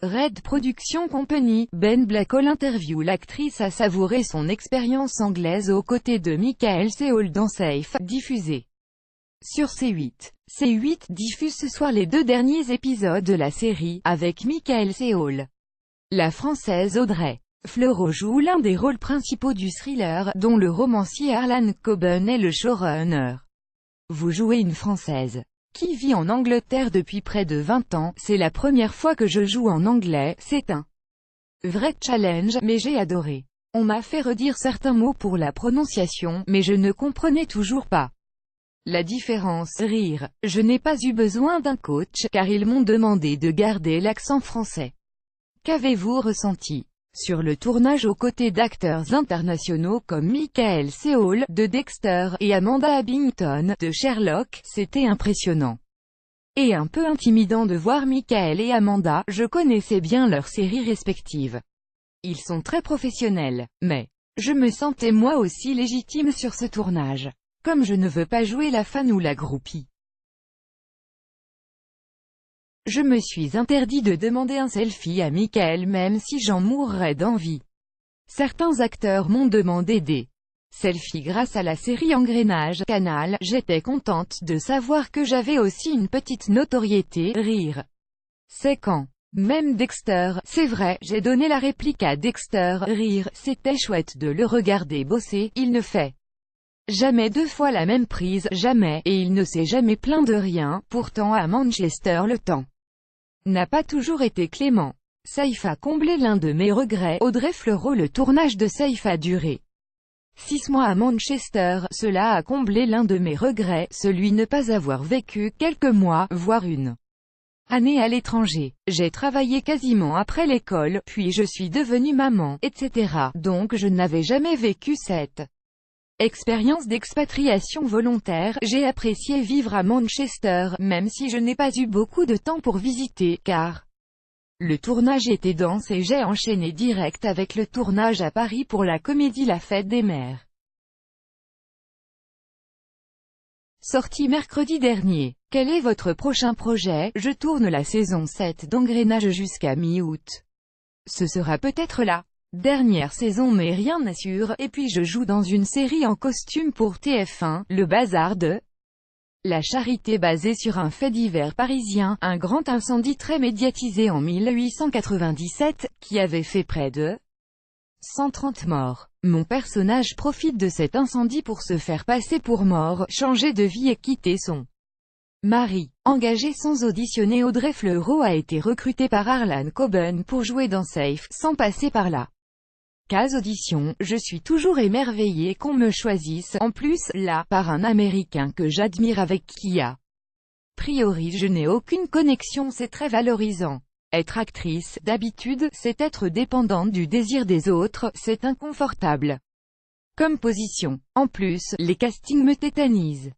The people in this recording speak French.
Red Production Company, Ben Blackwell interview l'actrice à savourer son expérience anglaise aux côtés de Michael Cole dans Safe, diffusé sur C8. C8 diffuse ce soir les 2 derniers épisodes de la série, avec Michael Cole. La Française Audrey Fleurot joue l'un des rôles principaux du thriller, dont le romancier Harlan Coben est le showrunner. Vous jouez une Française qui vit en Angleterre depuis près de 20 ans, c'est la première fois que je joue en anglais, c'est un vrai challenge, mais j'ai adoré. On m'a fait redire certains mots pour la prononciation, mais je ne comprenais toujours pas la différence. Rire. Je n'ai pas eu besoin d'un coach, car ils m'ont demandé de garder l'accent français. Qu'avez-vous ressenti sur le tournage aux côtés d'acteurs internationaux comme Michael Cole, de Dexter, et Amanda Abbington, de Sherlock? C'était impressionnant. Et un peu intimidant de voir Michael et Amanda, je connaissais bien leurs séries respectives. Ils sont très professionnels, mais je me sentais moi aussi légitime sur ce tournage. Comme je ne veux pas jouer la fan ou la groupie, je me suis interdit de demander un selfie à Michael même si j'en mourrais d'envie. Certains acteurs m'ont demandé des selfies grâce à la série Engrenage, Canal. J'étais contente de savoir que j'avais aussi une petite notoriété. Rire. C'est quand même Dexter, c'est vrai, j'ai donné la réplique à Dexter. Rire, c'était chouette de le regarder bosser, il ne fait jamais 2 fois la même prise, jamais, et il ne s'est jamais plaint de rien. Pourtant à Manchester le temps n'a pas toujours été clément. Safe a comblé l'un de mes regrets. Audrey Fleurot. Le tournage de Safe a duré 6 mois à Manchester, cela a comblé l'un de mes regrets, celui ne pas avoir vécu quelques mois, voire une année à l'étranger. J'ai travaillé quasiment après l'école, puis je suis devenue maman, etc. Donc je n'avais jamais vécu cette expérience d'expatriation volontaire. J'ai apprécié vivre à Manchester, même si je n'ai pas eu beaucoup de temps pour visiter, car le tournage était dense et j'ai enchaîné direct avec le tournage à Paris pour la comédie La Fête des Mères. Sorti mercredi dernier. Quel est votre prochain projet? Je tourne la saison 7 d'Engrenage jusqu'à mi-août. Ce sera peut-être la dernière saison mais rien n'assure, et puis je joue dans une série en costume pour TF1, Le Bazar de la Charité basé sur un fait divers parisien, un grand incendie très médiatisé en 1897, qui avait fait près de 130 morts. Mon personnage profite de cet incendie pour se faire passer pour mort, changer de vie et quitter son mari. Engagée sans auditionner, Audrey Fleurot a été recrutée par Harlan Coben pour jouer dans Safe, sans passer par la case audition. Je suis toujours émerveillée qu'on me choisisse, en plus, là, par un Américain que j'admire avec qui a priori je n'ai aucune connexion. C'est très valorisant. Être actrice, d'habitude, c'est être dépendante du désir des autres, c'est inconfortable comme position. En plus, les castings me tétanisent.